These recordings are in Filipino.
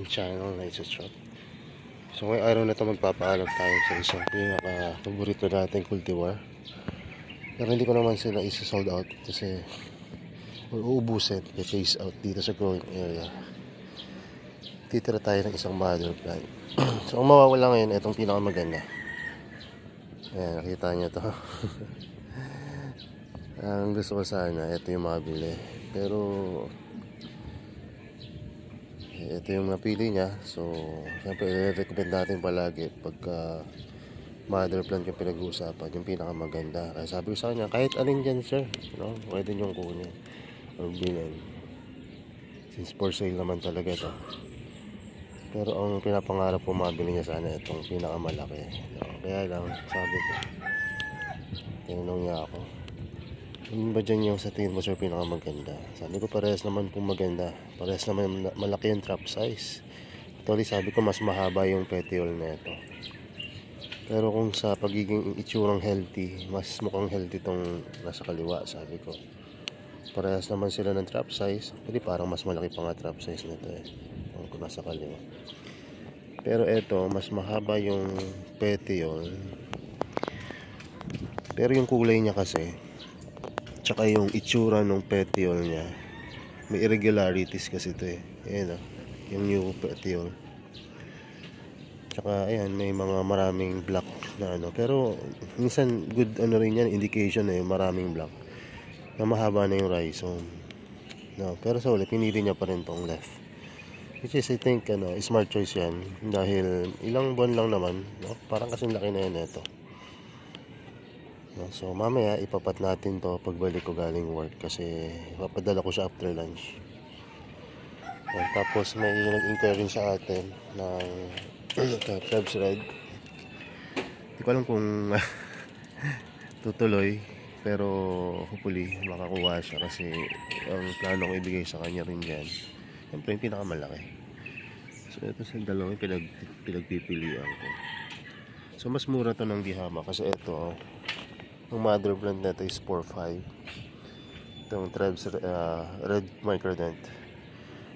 ating channel na isa-shot. So ngayong araw na ito magpapaalam tayo sa isang pinaka-paborito nating cultivar. Pero hindi ko naman sila isa-sold out kasi uubusin, i-phase out dito sa growing area. Titira tayo ng isang mother plant. So ang mawawala ngayon, itong pinakamaganda. Ayan, nakita nyo to. Ang gusto ko sana, ito yung mabili. Pero ito yung napili niya. So siyempre i-recommend natin palagi pagka mother plant yung pinag-uusapan, yung pinakamaganda. Kaya sabi ko sa kanya, kahit alin dyan sir, no? Pwede niyong kunin or bilhin, since for sale naman talaga to. Pero ang pinapangarap ko mabili niya sana itong pinakamalaki, no? Kaya lang sabi ko, tinanong niya ako, ano ba dyan yung sa tingin mo sir pinakamaganda? Sabi ko parehas naman kung maganda, parehas naman malaki yung trap size. Actually sabi ko mas mahaba yung petiole na ito. Pero kung sa pagiging itsurang healthy, mas mukhang healthy itong nasa kaliwa. Sabi ko parehas naman sila ng trap size, pero parang mas malaki pa nga trap size nito kung nasa kaliwa. Pero ito mas mahaba yung petiole, pero yung kulay niya kasi tsaka yung itsura ng petiole niya may irregularities kasi ito ayan yung new petiole. Tsaka ayan may mga maraming black na pero minsan good rin yan, indication maraming black na mahaba na yung rhizome, no? Pero sa uli pinili niya pa rin tong left, which is I think smart choice yan dahil ilang buwan lang naman, no? Parang kasing laki na yan ito, no? So mamaya ipapat natin to pagbalik ko galing work kasi papadala ko siya after lunch. Tapos may nag-inquire sa atin ng Krebs Red. Hindi ko alam kung tutuloy, pero hopefully makakuha siya kasi ang plano ko ibigay sa kanya rin yan. Siyempre yung pinakamalaki. So ito sa dalawang pinagpipilian ko. So mas mura to ng Dihama kasi ito ang mother plant na ito is 4.5. Itong Krebs Red Microdent.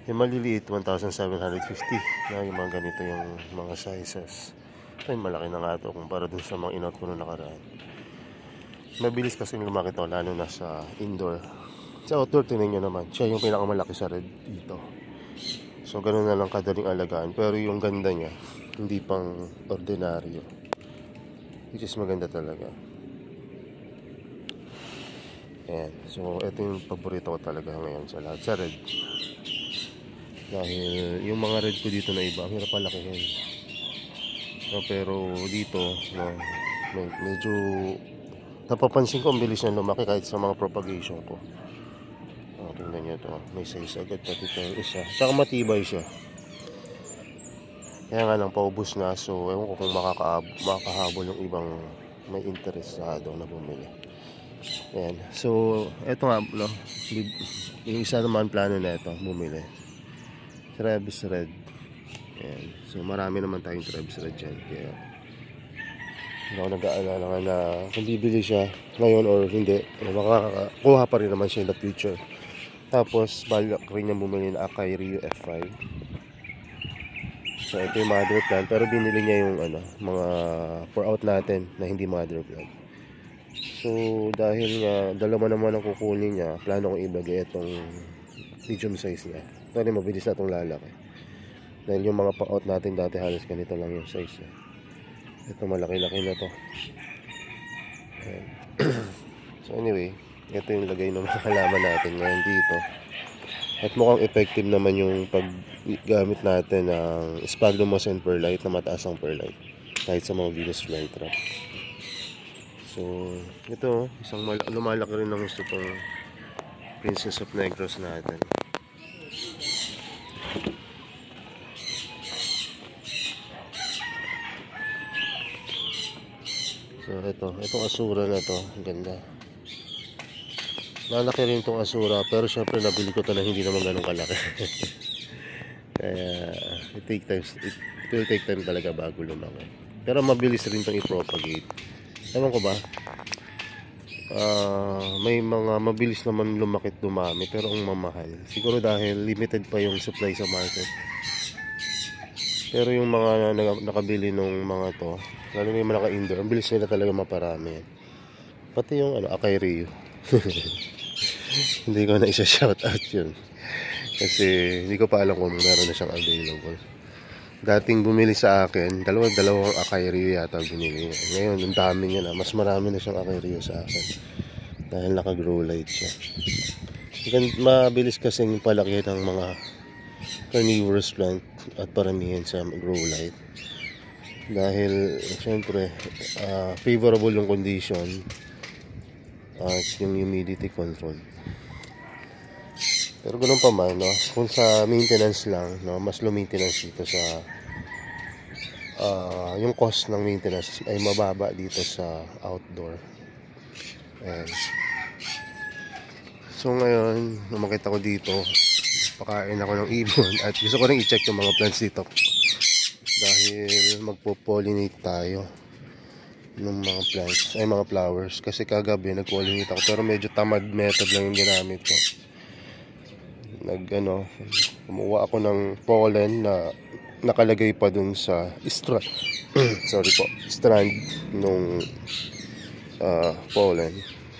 Yung maliliit 1,750 na yung mga ganito yung mga sizes. Ito yung malaki na nga ito kumpara dun sa mga inot ko noong nakaraan. Mabilis kasi lumaki ito lalo na sa indoor. Sa outdoor tingnan nyo naman, siya yung pinakamalaki sa red dito. So ganun na lang kadaling alagaan, pero yung ganda niya hindi pang ordinaryo, which is maganda talaga. Ayan. So ito yung paborito ko talaga ngayon sa lahat, sa red. Dahil yung mga red ko dito na iba, ang hirap palakihin. No, pero dito, no, medyo napapansin ko ang bilis niya lumaki kahit sa mga propagation ko. Tingnan nyo ito, may size agad pati ito isa. Tsaka matibay siya. Kaya nga lang paubos na, so ewan ko kung makakahabol yung ibang may interesado na bumili. Ayan. So eto nga, no, yung isa naman plano na ito bumili, Krebs Red. Ayan. So marami naman tayong Krebs Red dyan, kaya hindi ako nag-aalala nga na kung bibili siya ngayon or hindi, makakuha pa rin naman siya in the future. Tapos balak rin niya bumili na Akai Rio F5. So ito yung mother plant, pero binili niya yung mga pour out natin na hindi mother plant. So dahil nga dalawa naman ang kukunin niya, plano kong ilagay itong medium size niya. Ito rin mabilis na itong lalaki dahil yung mga pour out natin dati halos ganito lang yung size niya. Ito malaki-laki na to. So anyway, ito yung lagay ng mga halaman natin ngayon dito. At mukhang effective naman yung paggamit natin ng Sphagnum and Perlite na mataas ang perlite kahit sa mga Venus flytrap. So ito, isang lumalaki rin ng gusto itong Princess of Negros natin. So itong asura na to, ang ganda. Lalaki rin itong asura, pero syempre nabili ko ito na hindi naman ganun kalaki. Kaya it will take time talaga bago lumaki. Pero mabilis rin itong i-propagate. Ewan ko ba, may mga mabilis naman lumakit dumami, pero ang mamahal. Siguro dahil limited pa yung supply sa market. Pero yung mga nakabili nung mga to, lalo na yung mga naka-indoor, ang bilis nila talaga maparami yan. Pati yung Acai Rio. Hindi ko na isa-shoutout yun. Kasi hindi ko pa alam kung meron na siyang available. Dating bumili sa akin, dalawang Acai Rio yata binili. Ngayon, ang dami niya na. Mas marami na siyang Acai Rio sa akin. Dahil naka-grow light siya. Mabilis kasing palaki ng mga carnivorous plant at paramihan sa grow light. Dahil, syempre, favorable yung condition at yung humidity control. Pero ganoon pa man, no? Kung sa maintenance lang, no? Mas low maintenance dito sa yung cost ng maintenance ay mababa dito sa outdoor. Ayan. So ngayon, makita ko dito, pakain ako ng ibon at gusto ko rin i-check yung mga plants dito dahil magpo-pollinate tayo ng mga plants, ay mga flowers. Kasi kagabi nag-pollinate ako pero medyo tamad method lang yung ginamit ko. Kumuha ako ng pollen na nakalagay pa dun sa strand nung pollen.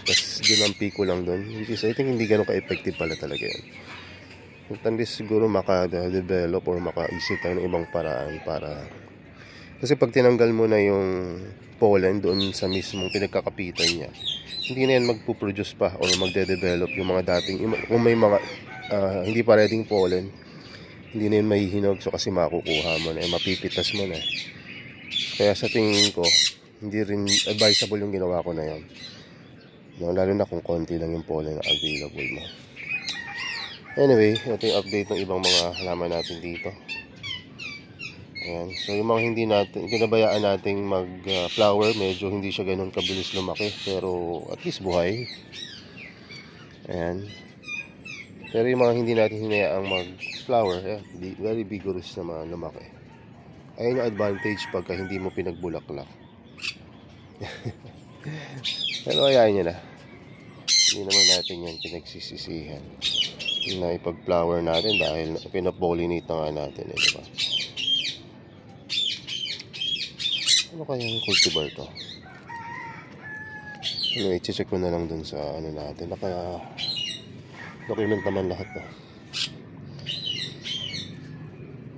Tapos ginampi ko lang dun. I think hindi ganun ka-effective pala talaga yan. Tandis siguro maka-develop or maka-isip tayo ng ibang paraan para, kasi pag tinanggal mo na yung pollen doon sa mismong pinagkakapitan niya, hindi na yan magpuproduce pa or magde-develop yung mga dating, kung may mga hindi pa ready pollen, hindi na yun mahihinog. So kasi makukuha mo na, mapipitas mo na. Kaya sa tingin ko, hindi rin advisable yung ginawa ko na yun, no, lalo na kung konti lang yung pollen na available mo. Anyway, ito yung update ng ibang mga halaman natin dito. Ayan. So yung mga hindi natin, pinabayaan nating mag-flower, medyo hindi siya ganun kabilis lumaki, pero at least buhay. Ayan. Pero yung mga hindi natin hinayaang mag-flower, very vigorous na mga lumaki. Ayan yung advantage pagka hindi mo pinagbulaklak. Pero ayayin nyo na. Hindi naman natin yan pinagsisisihan na ipag-flower natin dahil pinapollinate na nga natin, diba? Ano kaya yung cultivar to? I-check ko na lang dun sa natin. Document naman lahat na.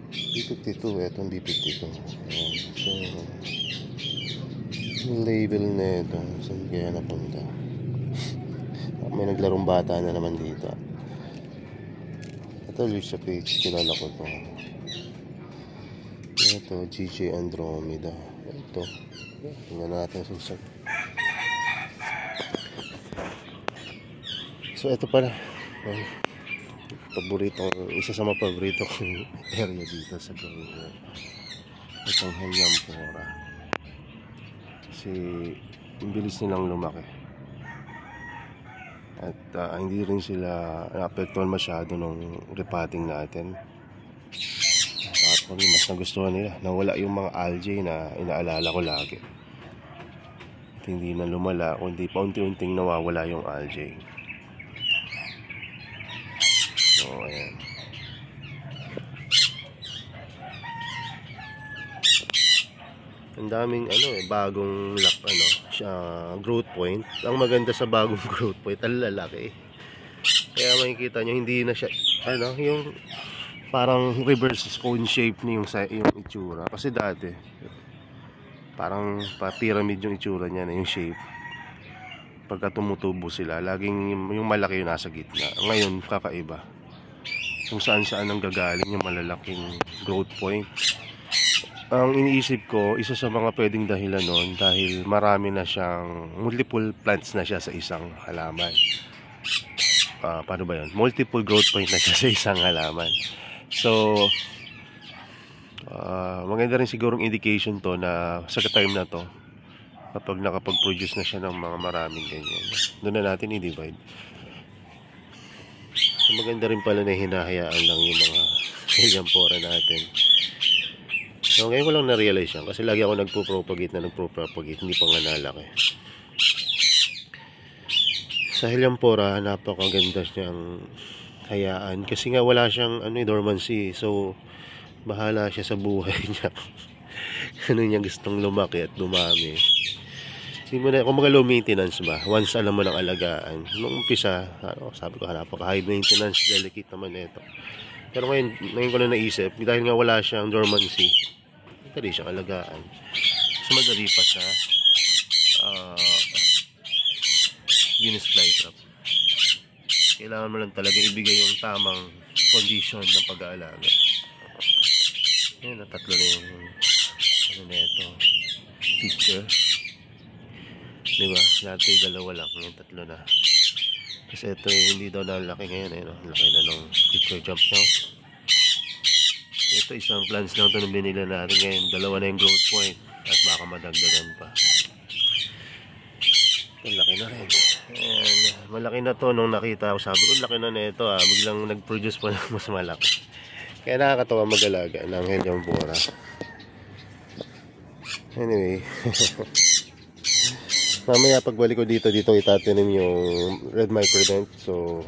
B52, etong B52. Ayan. So, yung label na ito, saan kaya napunta? May naglarong bata na naman dito. Ito ulit sa page, kilala ko ito. Ito, GJ Andromeda. Ito, tingnan natin sa so ito pala, isa sa mga paborito kong area dito sa Gawin. Itong Helianthera. Kasi ang bilis nilang lumaki. At hindi rin sila naapektuhan masyado ng repotting natin. At mas nagustuhan nila. Nawala yung mga algae na inaalala ko lagi. At hindi na lumala, kundi paunti-unting nawawala yung algae. So, ayan. Ang daming bagong growth point. Ang maganda sa bagong growth point, ang lalaki. Kaya makikita nyo, hindi na siya yung parang reverse cone shape na yung itsura. Kasi dati parang pyramid yung itsura niya na yung shape. Pagka tumutubo sila, laging yung malaki yung nasa gitna. Ngayon kakaiba, kung saan ang gagaling yung malalaking growth point. Ang iniisip ko, isa sa mga pwedeng dahilan nun, dahil marami na siyang multiple plants na siya sa isang halaman. Paano ba yun? Multiple growth point na siya sa isang halaman. So, maganda rin sigurong indication to na sa time na to, kapag nakapag-produce na siya ng mga maraming ganyan, doon na natin i-divide. So, maganda rin pala na hinahayaan lang yung mga Helianthera natin. So, ngayon ko lang na-realize yan kasi lagi ako nagpo-propagate, hindi pa nga nalaki. Sa Helianthera, napakaganda siyang hayaan kasi nga wala siyang dormancy. So, bahala siya sa buhay niya. Ano niya gustong lumaki at dumami. Hindi mo na, kung mga low maintenance ba, once alam mo ng alagaan, nung umpisa, sabi ko, napaka high maintenance, delicate naman ito. Pero ngayon ko na naisip, dahil nga wala siyang dormancy, madali siyang alagaan. So madali pa sa Venus flytrap. Kailangan mo lang talaga ibigay yung tamang condition ng pag-aalaga. Ayan, tatlo na yung ano na ito, picture. Diba? Dati dalawa lang, yung tatlo na. Kasi ito hindi daw nalaki ngayon, eh, no? Laki na ng picture jump now. Ito isang plants lang ito na binila natin ngayon. Dalawa na yung growth point at baka madagdagan pa. Ito laki na rin. Ayan, malaki na to nung nakita ko. Sabi ko laki na ito, biglang nag-produce pa ng mas malaki. Kaya nakakatawa mag-alaga ng Helianthura. Anyway, mamaya pagbalik ko dito itatanim yung red microdent. So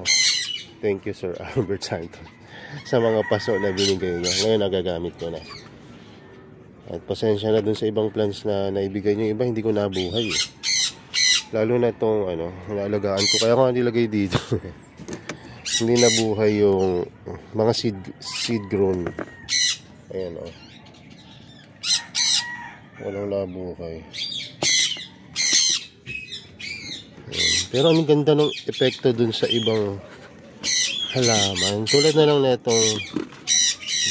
thank you Sir Albert Santos sa mga paso na binigay niya. Ngayon nagagamit ko na. At pasensya na dun sa ibang plants na naibigay niyo. Iba hindi ko nabuhay eh. Lalo na itong naalagaan ko. Kaya ko nilagay dito. Hindi nabuhay yung mga seed grown. Ayan o. Walang nabuhay. Pero ang ganda ng epekto dun sa ibang halaman. Tulad na lang na itong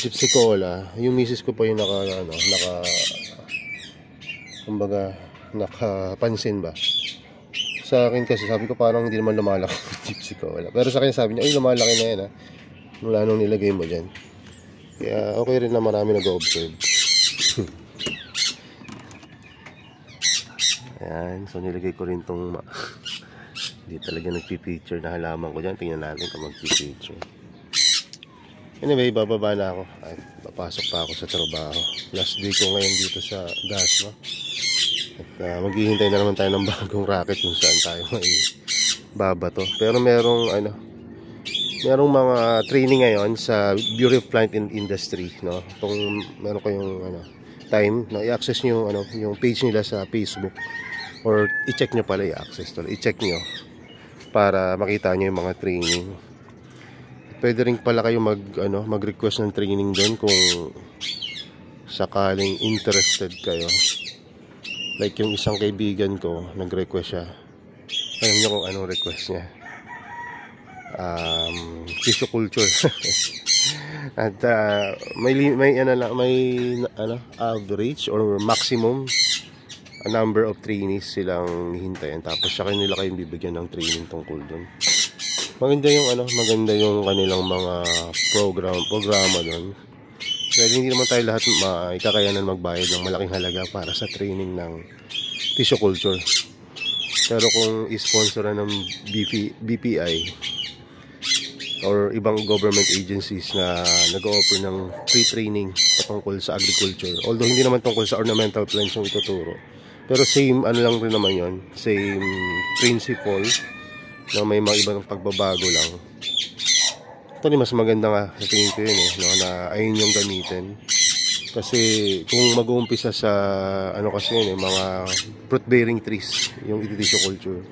Gypsy Cola. Yung misis ko pa yung kumbaga, nakapansin ba? Sa akin kasi sabi ko parang hindi naman lumalaki Gypsy Cola. Pero sa akin sabi niya, ay lumalaki na yan ha. Mula nung nilagay mo dyan. Kaya okay rin na marami nag-observe. Ayan, so nilagay ko rin tong hindi talaga nagpipicture na halaman ko dyan. Tingnan natin kung magpipicture. Anyway, bababa na ako at papasok pa ako sa trabaho. Last day ko ngayon dito sa Dasma. At maghihintay na naman tayo ng bagong racket kung saan tayo may babato. Pero merong mga training ngayon sa Bureau of Plant Industry, no? Kung meron kayong time na i-access nyo yung page nila sa Facebook, or i-check nyo pala, i-access to, i-check nyo para makita nyo yung mga training. Pwede rin pala kayo mag-request ng training doon kung sakaling interested kayo. Like yung isang kaibigan ko, nag-request siya. Alam niyo kung anong request niya? Tissue culture. At may average or maximum number of trainees silang hintayin. Tapos sa kanila kayong bibigyan ng training tungkol doon. Maganda yung kanilang mga programa doon. Dahil hindi naman tayo lahat ikakayanan magbayad ng malaking halaga para sa training ng tissue culture. Pero kung i-sponsoran ng BPI or ibang government agencies na nag-o-offer ng free training patungkol sa agriculture, although hindi naman tungkol sa ornamental plants yung ituturo, pero same lang rin naman yon, same principle na may mga ibang pagbabago lang. Ito mas maganda nga sa tingin ko yun na ayun yung gamitin. Kasi kung mag-uumpisa sa kasi yun mga fruit bearing trees yung tissue culture,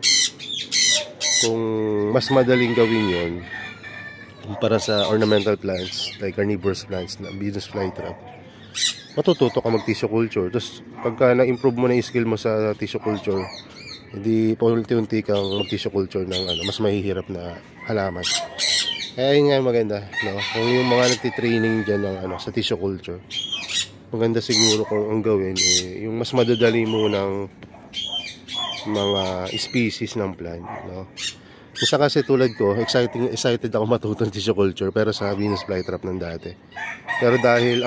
kung mas madaling gawin yun para sa ornamental plants like carnivorous plants na Venus flytrap, matututo ka mag tissue culture. Tapos pagka na-improve mo na yung skill mo sa tissue culture, hindi paunti-unti kang mag tissue culture ng mas mahihirap na halaman. Kaya yun nga maganda, no? Kung yung mga nagtitraining dyan ng sa tissue culture, maganda siguro kung ang gawin yung mas madadali mo ng mga species ng plant, no? Isa kasi tulad ko, excited ako matutong tissue culture pero sa Venus flytrap ng dati. Pero dahil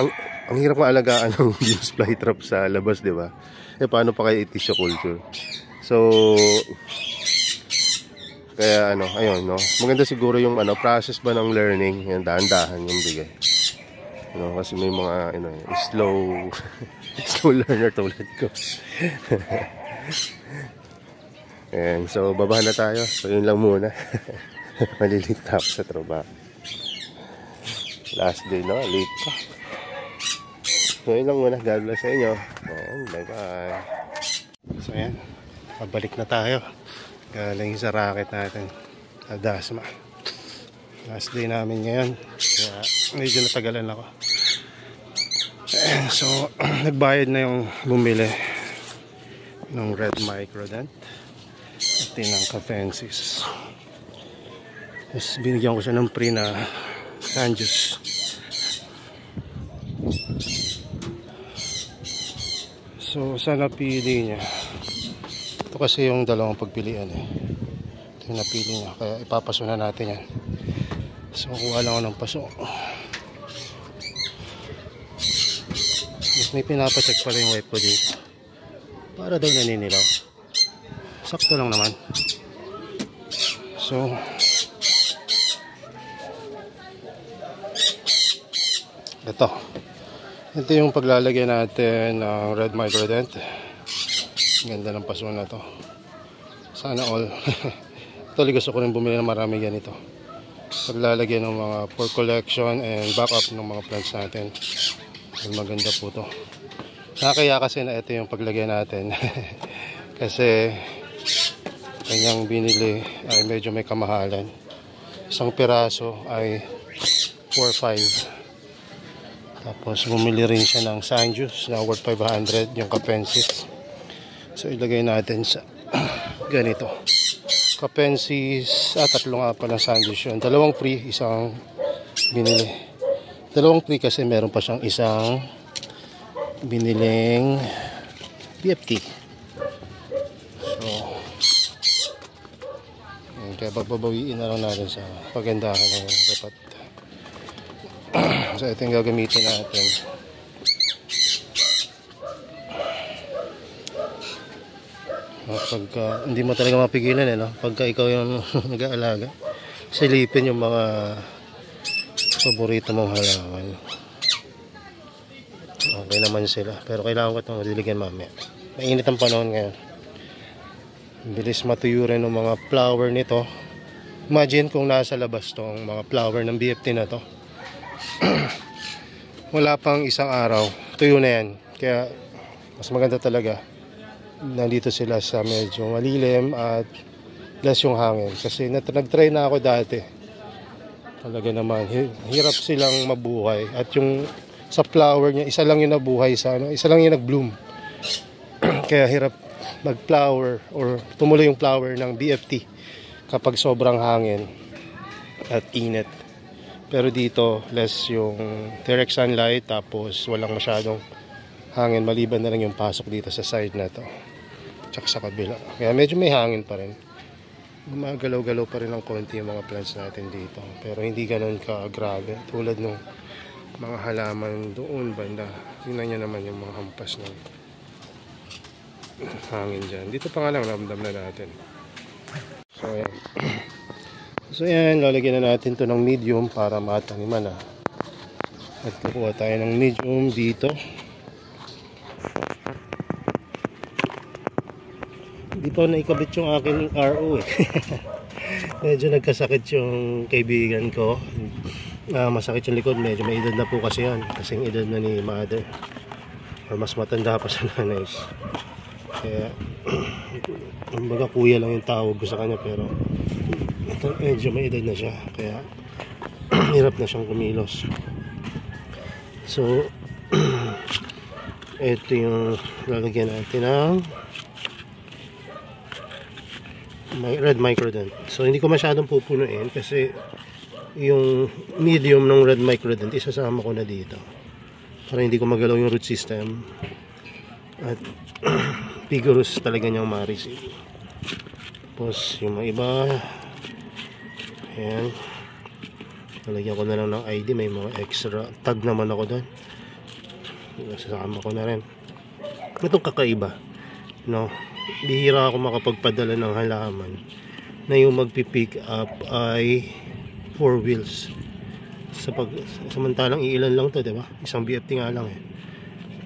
ang hirap maalagaan ng Venus flytrap sa labas, di ba? Paano pa kayo tissue culture? So kaya ayun, no? Maganda siguro yung process ba ng learning, yung dahan-dahan yung bigay. Kasi may mga slow learner tulad ko. Ayan, so baba na tayo. So yun lang muna. Malilate na ako sa trabaho. Last day na, late pa. So yun lang muna. God bless sa inyo. And bye bye. So yan, pabalik na tayo galing sa racket natin sa Dasma. Last day namin ngayon, kaya medyo natagalan ako. So nagbayad na yung bumili ng Red Microdent at ng Kafensis. Tapos binigyan ko siya ng free na Sanjus. So sana pili niya. Ito kasi yung dalawang pagpilian eh. Ito yung napili niya, kaya ipapaso na natin yan. So kuha lang ako ng paso. Mas may pinapacheck pala yung wipe ko dito. Para daw naninilaw. Sakto lang naman. So ito yung paglalagay natin ng Red Microdent. Ganda ng paso na to. Sana all. Actually gusto ko rin bumili ng marami ganito. Paglalagay ng mga for collection and backup ng mga plants natin. Maganda po to. Nakakaya kasi na ito yung paglagay natin. Kasi kanyang binili ay medyo may kamahalan. Isang piraso ay 4-5. Tapos bumili rin siya ng Sanjus na worth 500 yung Kafensis. So ilagay natin sa ganito. Kafensis, tatlo nga pa ng Sanjus yun. Dalawang free, isang binili. Dalawang free kasi meron pa siyang isang biniling BFT. So kaya babawiin na lang natin sa pagandahan ng dapat. So ito yung gagamitin natin. Pagka hindi mo talaga mapigilan no? Pagka ikaw yung nag-aalaga, silipin yung mga paborito mong halaman. Okay naman sila, pero kailangan ko itong diligan mamaya. Mainit ang panahon ngayon. Bilis matuyo rin ng mga flower nito. Imagine kung nasa labas tong mga flower ng BFT na to. Wala pang isang araw tuyo na yan, kaya mas maganda talaga nandito sila sa medyo malilim at less yung hangin, kasi nag-try na ako dati talaga naman hirap silang mabuhay, at yung sa flower niya isa lang yung nabuhay sa isa lang yung nag-bloom. Kaya hirap mag-flower or tumuloy yung flower ng BFT kapag sobrang hangin at init. Pero dito, less yung direct sunlight, tapos walang masyadong hangin, maliban na lang yung pasok dito sa side na to. Tsaka sa kabila. Kaya medyo may hangin pa rin. Gumagalaw-galaw pa rin ng konti yung mga plants natin dito. Pero hindi ganun ka-grabe. Tulad ng mga halaman doon banda. Tingnan nyo naman yung mga hampas ng hangin dyan. Dito pa nga lang ramdam na natin. So, ayan. So yan, lalagyan na natin to ng medium para mataniman na. At kukuha tayo ng medium dito. Dito na ikabit yung aking RO eh. Medyo nagkasakit yung kaibigan ko. Masakit yung likod, medyo may edad na po kasi yan. Kasing edad na ni mother. Or mas matanda pa sa nanay. Kaya, kumbaga kuya lang yung tawag ko sa kanya, pero medyo may edad na siya, kaya hirap na siyang kumilos. So ito yung lalagyan natin ng Red Microdent. So hindi ko masyadong pupunuin kasi yung medium ng Red Microdent isasama ko na dito para hindi ko magalaw yung root system at vigorous talaga niyang ma-receive. Tapos yung mga iba, ayan, lalagyan ko na lang ng ID. May mga extra tag naman ako doon, sasama ko na rin. Itong kakaiba, no? Bihira ako makapagpadala ng halaman na yung magpipick up ay 4 wheels. Samantalang iilan lang to, diba? Isang BFT nga lang eh.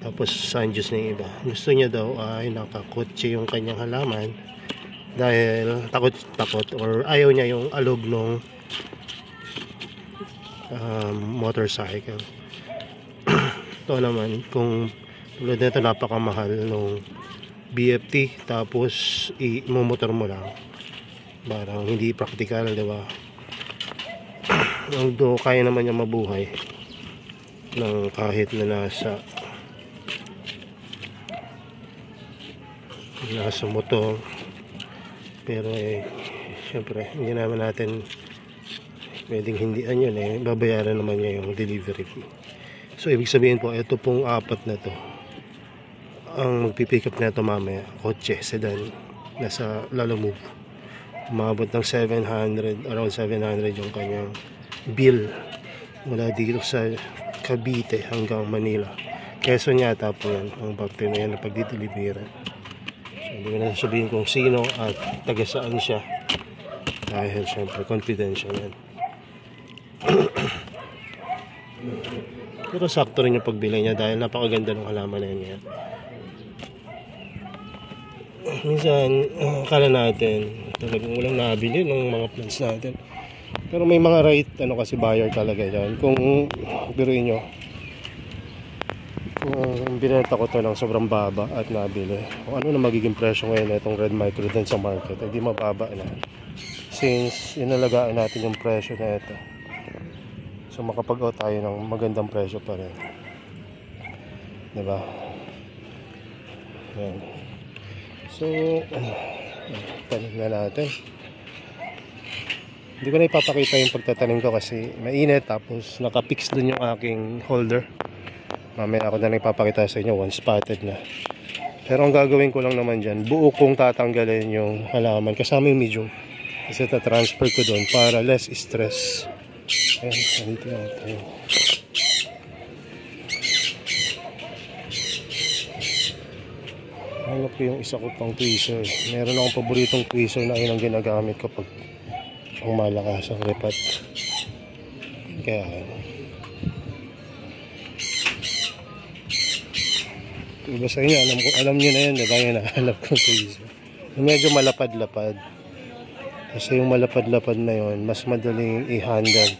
Tapos Sanjus na yung iba. Gusto niya daw ay nakakotse yung kanyang halaman dahil takot or ayaw niya yung alog ng motorcycle. sakto naman. Kung tulad nito napakamahal nung BFT tapos i-motor mo lang, parang hindi practical, di ba? Although kaya naman niya mabuhay ng kahit na nasa motor, pero syempre hindi naman natin pwedeng hindian yun, babayaran naman niya yung delivery fee. So ibig sabihin po, ito pong apat na to ang magpipick up na ito mamaya, kotse, sedan, nasa Lalamove. Umabot ng 700, around 700 yung kanyang bill mula dito sa Cavite hanggang Manila. Quezon yata po yan ang factory na yan na pagdideliveran. So hindi ko na sabihin kung sino at taga saan siya, dahil syempre confidential yan. Pero sakto rin yung pagbili niya dahil napakaganda ng halaman na yan. Minsan akala natin talagang walang nabili ng mga plants natin, pero may mga right kasi buyer talaga dyan. Kung biruin nyo, kung binenta ko to ng sobrang baba at nabili, kung ano na magiging presyo ngayon na itong red microdent sa market, hindi mababa na, since inalagaan natin yung presyo na ito. So makapag-out tayo ng magandang presyo pa rin, diba? Yan. So tanim na natin. Hindi ko na ipapakita yung pagtatanim ko kasi mainit, tapos nakapix dun yung aking holder. Mamaya ako na lang ipapakita sa inyo, one spotted na. Pero ang gagawin ko lang naman dyan, buo kong tatanggalin yung halaman kasama yung medium, kasi tatransfer ko doon para less stress. Ayan, nandito natin. Hanap ko yung isa ko pang tweezer. Meron akong paboritong tweezer na yun ang ginagamit kapag ang malakas ang repat. Kaya iba sa inyo, alam nyo na yun, diba? Yung nahanap kong tweezer. Medyo malapad-lapad. Kasi yung malapad-lapad na yun, mas madaling i-handle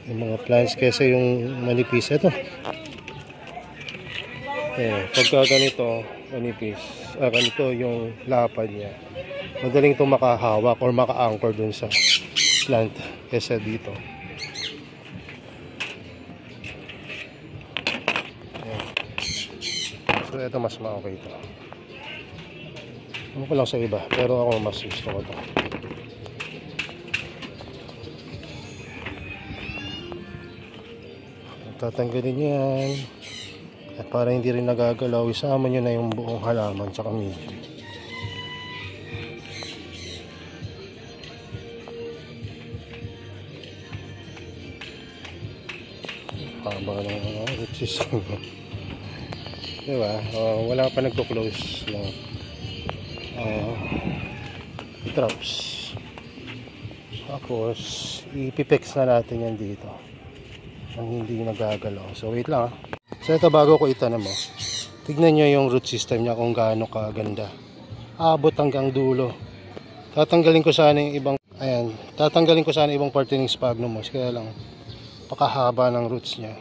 yung mga plants kaysa yung manipis. Ito. Pagka ganito, manipis, ganito yung lapad niya, madaling itong makahawak or maka-anchor dun sa plant kaysa dito. Ayan. So ito mas ma-okay ito. Ano ko lang sa iba, pero ako mas gusto ko ito. Tatanggalin niyo yan. At para hindi rin nagagalaw, isama nyo na yung buong halaman tsaka medium. Haba ng root system. Diba? Wala pa nagko-close na traps. Tapos ipipex na natin yan dito ang hindi nagagalaw. So wait lang. So ito, bago ko itanim mo, tignan nyo yung root system niya kung gaano kaganda. Abot hanggang dulo. Tatanggalin ko sana yung ibang, ayan, tatanggalin ko sana ibang parte ng sphagnum moss, kaya lang pakahaba ng roots niya.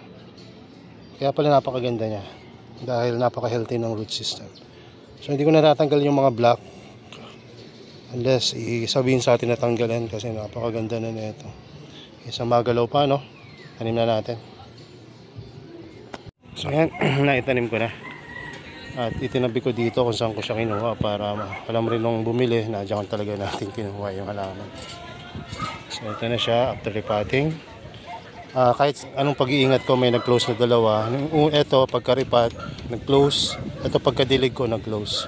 Kaya pala napakaganda niya dahil napaka-healthy ng root system. So hindi ko natatanggal yung mga black unless isabihin sa atin na tanggalin, kasi napakaganda na nito. Isang magalaw pa, no? Tanim na natin. So ayan, naitanim ko na. At itinabi ko dito kung saan ko siya kinuha para alam rin nung bumili na dyan talaga natin kinuha yung halaman. So ito na siya after repotting. Kahit anong pag-iingat ko, may nag-close na dalawa. Ito pagka-repot, nag-close. Ito pagka-dilig ko, nag-close.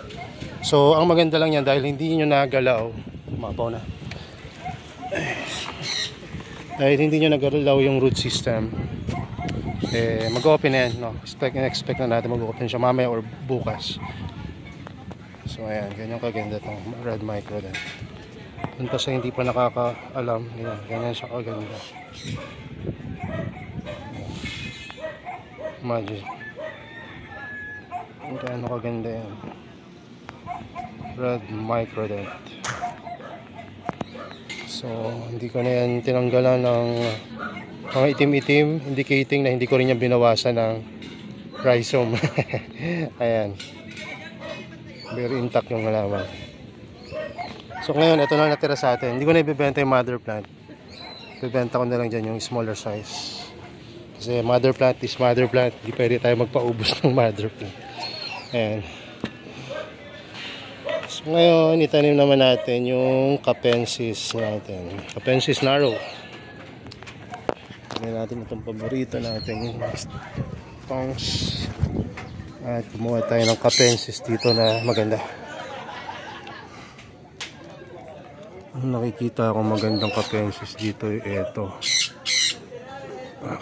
So ang maganda lang yan, dahil hindi nyo nagalaw, umapaw na. Dahil hindi nyo nagalaw yung root system, mag-open na yan, no? Expect na natin mag-open siya mamaya or bukas. So ayan, ganyan kaganda itong red microdent. Punta sa hindi pa nakakaalam, ganyan siya kaganda. Imagine gaano kaganda yan, red microdent. So hindi ko na yan tinanggalan ng mga itim-itim, indicating na hindi ko rin yan binawasan ng rhizome. Ayan. Very intact yung halaman. So ngayon, ito na natira sa atin. Hindi ko na ibibenta yung mother plant. Ibibenta ko na lang dyan yung smaller size. Kasi mother plant is mother plant. Hindi pwede tayo magpaubos ng mother plant. Ayan. So ngayon, itanim naman natin yung Capensis natin. Capensis narrow. Itanim natin itong paborito natin. Yung tongs. At kumuha tayo ng Capensis dito na maganda. Nakikita akong magandang Capensis dito. Ito.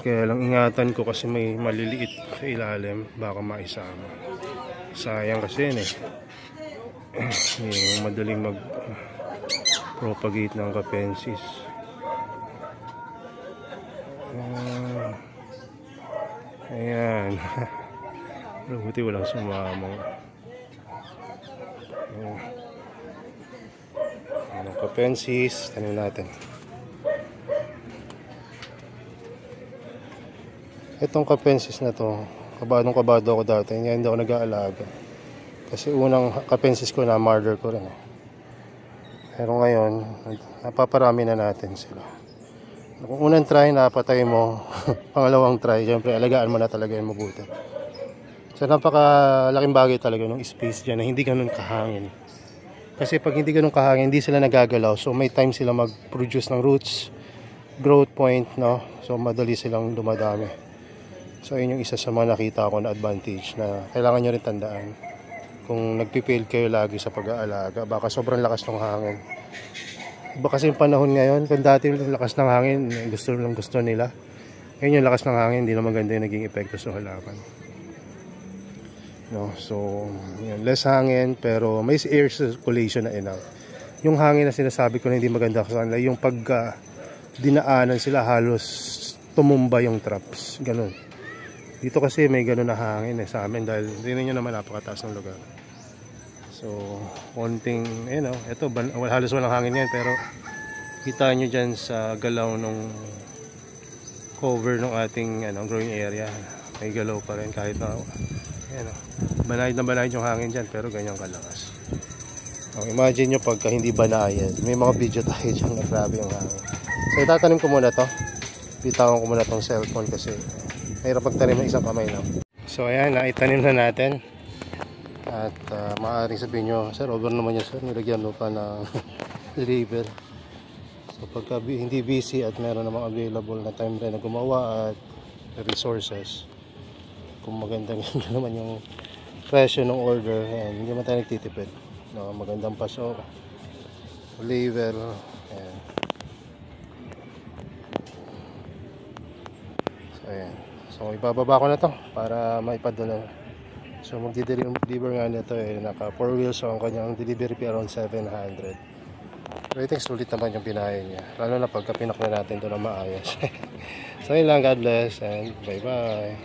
Kaya lang ingatan ko kasi may maliliit sa ilalim. Baka maisama. Sayang kasi yun eh. Yung madaling mag-propagate ng Capensis. Ayan. Buti walang sumamang. Anong Capensis? Tanim natin. Itong Capensis na to, kabado ako dati. Hindi ako nag-aalaga. Kasi unang Capensis ko na murder ko rin. Pero ngayon, napaparami na natin sila. Kung unang try, napatay mo. Pangalawang try, syempre, alagaan mo na talaga yung mabuti. So, napakalaking bagay talaga ng space dyan na hindi ganun kahangin. Kasi pag hindi ganun kahangin, hindi sila nagagalaw. So, may time sila mag-produce ng roots, growth point, no? So, madali silang dumadami. So, yun yung isa sa mga nakita ko na advantage na kailangan nyo rin tandaan. Kung nagpipild kayo lagi sa pag-aalaga, baka sobrang lakas ng hangin. Iba kasi yung panahon ngayon, kung dati yung lakas ng hangin, gusto nila. Ngayon yung lakas ng hangin, hindi na maganda yung naging epekto sa halaman. No? So, yun, less hangin, pero may air circulation na enough. Yung hangin na sinasabi ko na hindi maganda sa kanila, yung pag dinaanan sila, halos tumumba yung traps. Ganun. Dito kasi may ganun na hangin sa amin dahil hindi nyo naman napakataas ng lugar. So, konting, ito, halos walang hangin yan, pero kita nyo dyan sa galaw nung cover ng ating growing area. May galaw pa rin kahit na, banayad na banayad yung hangin dyan, pero ganyan kalakas. Imagine nyo pagka hindi banayad, may mga video tayo dyan na grabe yung hangin. So, itatanim ko muna to. Bitawan ko muna tong cellphone kasi mahirap magtanim ng isang kamay lang. So ayan, naitanim na natin. At maaaring sabihin nyo, sir, over naman yun, sir. Nilagyan mo pa ng river. So pagka hindi busy at meron namang available na time rin na gumawa at resources, kung magandang naman yung presyo ng order, ayan, hindi naman tayo nagtitipid. No, magandang paso, river, ayan. So ayan. So ibababa ko na to para maipadala. So magdi-deliver nga nito naka 4 wheels, so ang kanyang delivery fee around 700. Pero I think sulit naman yung binahay niya, lalo na pagka pinak na natin ito na maayos. So yun lang, God bless and bye bye.